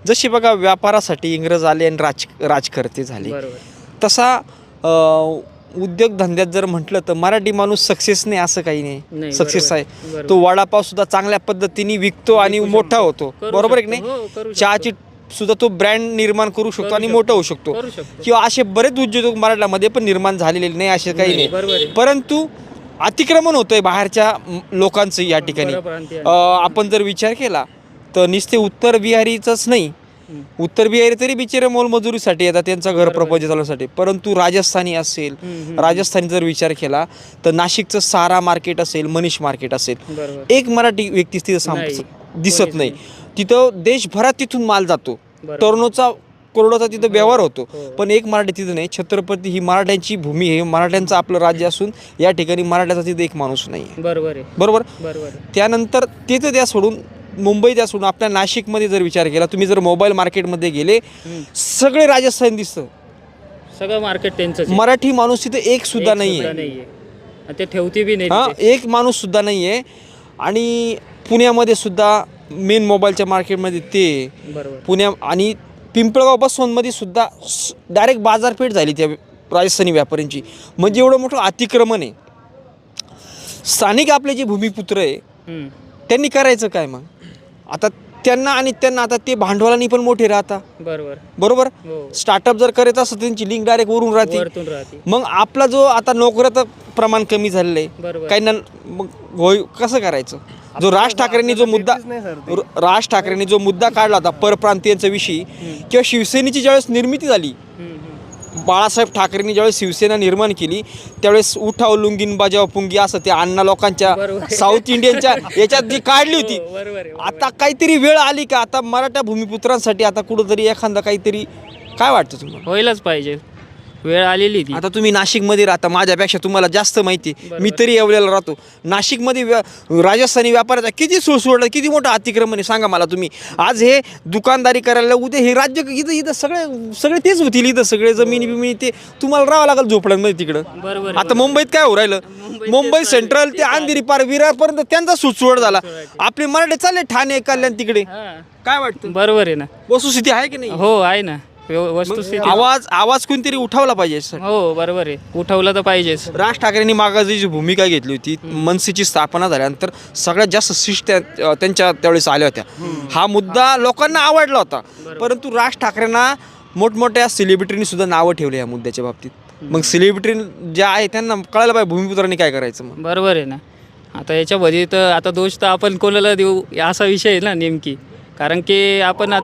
जशी बघा व्यापारासाठी इंग्रज आले आणि राजकर्ते झाले, तसा उद्योगधंद्यात जर म्हटलं तर मराठी माणूस सक्सेस नाही असं काही नाही, सक्सेस आहे. तो वडापाव सुद्धा चांगल्या पद्धतीने विकतो आणि मोठा होतो, बरोबर आहे की नाही. चहाची सुद्धा तो ब्रँड निर्माण करू शकतो आणि मोठा होऊ शकतो. किंवा असे बरेच उद्योग मराठवाड्यामध्ये पण निर्माण झालेले नाही, असे काही नाही. परंतु अतिक्रमण होतंय बाहेरच्या लोकांचं या ठिकाणी. आपण जर विचार केला तर नुसते उत्तर बिहारीचंच नाही, उत्तर बिहारी तरी बिचारे मोलमजुरीसाठी येतात त्यांचा घर प्रपंच चालवण्यासाठी. परंतु राजस्थानी असेल, राजस्थानी जर विचार केला तर नाशिकचं सारा मार्केट असेल, मनीष मार्केट असेल, एक मराठी व्यक्ती तिथं दिसत नाही. तिथं देशभरात तिथून माल जातो, टर्नोचा करोडोचा तिथं व्यवहार होतो, पण एक मराठी तिथं नाही. छत्रपती ही मराठ्यांची भूमी आहे, मराठ्यांचं आपलं राज्य असून या ठिकाणी मराठ्याचा तिथं एक माणूस नाही. बरोबर. त्यानंतर तिथं द्या सोडून, मुंबई द्या सोडून, आपल्या नाशिकमध्ये जर विचार केला, तुम्ही जर मोबाईल मार्केटमध्ये गेले, सगळे राजस्थान दिसतं, सगळं मार्केट त्यांचं. मराठी माणूस तिथं एक सुद्धा नाहीये, ते ठेवते बी नाही. हां, एक माणूस सुद्धा नाहीये. आणि पुण्यामध्ये सुद्धा मेन मोबाईलच्या मार्केटमध्ये ते पुण्या आणि पिंपळगाव बसवंतमध्ये सुद्धा डायरेक्ट बाजारपेठ झाली त्या राजस्थानी व्यापाऱ्यांची. म्हणजे एवढं मोठं अतिक्रमण आहे. स्थानिक आपले जे भूमिपुत्र आहे त्यांनी करायचं काय मग? आता त्यांना आता ते भांडवलानी पण मोठे राहता, बरोबर. स्टार्टअप जर करत असतं त्यांची लिंक डायरेक्ट वरून राहते. मग आपला जो आता नोकऱ्याचं प्रमाण कमी झालेलं आहे, काही ना, मग कसं करायचं? जो राज ठाकरेंनी जो मुद्दा काढला होता परप्रांतीयांचा विषयी, किंवा शिवसेनेची ज्यावेळेस निर्मिती झाली, बाळासाहेब ठाकरेंनी ज्यावेळेस शिवसेना निर्माण केली, त्यावेळेस उठाव लुंगीन बजाव पुंगी असं ते अण्णा लोकांच्या साऊथ इंडियनच्या याच्यात जी काढली होती. आता काहीतरी वेळ आली का आता मराठा भूमिपुत्रांसाठी आता कुठंतरी एखादा काहीतरी, काय वाटतं तुम्हाला? व्हायलाच पाहिजे, वेळ आलेली ती. आता तुम्ही नाशिकमध्ये राहता, माझ्यापेक्षा तुम्हाला जास्त माहिती, मी तरी येवलेला राहतो. नाशिकमध्ये राजस्थानी व्यापाराचा किती सुळसुळला, किती मोठं अतिक्रमण आहे सांगा मला तुम्ही. आज हे दुकानदारी करायला, उद्या हे राज्य इथं सगळे तेच होतील, इथं सगळे जमिनी ते तुम्हाला राहावं लागेल झोपड्यांमध्ये तिकडं. आता मुंबईत काय हो राहिलं, मुंबई सेंट्रल ते अंधेरी पार विरारपर्यंत त्यांचा सुळसुळ झाला. आपले मराठी चालले ठाणे, कल्याण तिकडे. काय वाटतं? बरोबर आहे ना, वस्तुस्थिती आहे की नाही? हो आहे ना वस्तुस्थिती. आवाज कोणतरी उठावला पाहिजे. हो बरोबर आहे, उठवलं तर पाहिजेच. राज ठाकरेंनी मागाची जी भूमिका घेतली होती, मनसेची स्थापना झाल्यानंतर सगळ्यात जास्त शिष्ट त्यांच्या त्यावेळेस आल्या होत्या. हा मुद्दा लोकांना आवडला होता. परंतु राज ठाकरेंना मोठमोठ्या सेलिब्रिटींनी सुद्धा नावं ठेवले या मुद्द्याच्या बाबतीत. मग सेलिब्रिटी ज्या आहे त्यांना कळायला पाहिजे भूमिपुत्रांनी काय करायचं. मग बरोबर आहे ना. आता याच्यामध्ये तर आता दोष तर आपण कोणाला देऊ असा विषय आहे ना नेमकी. कारण की आपण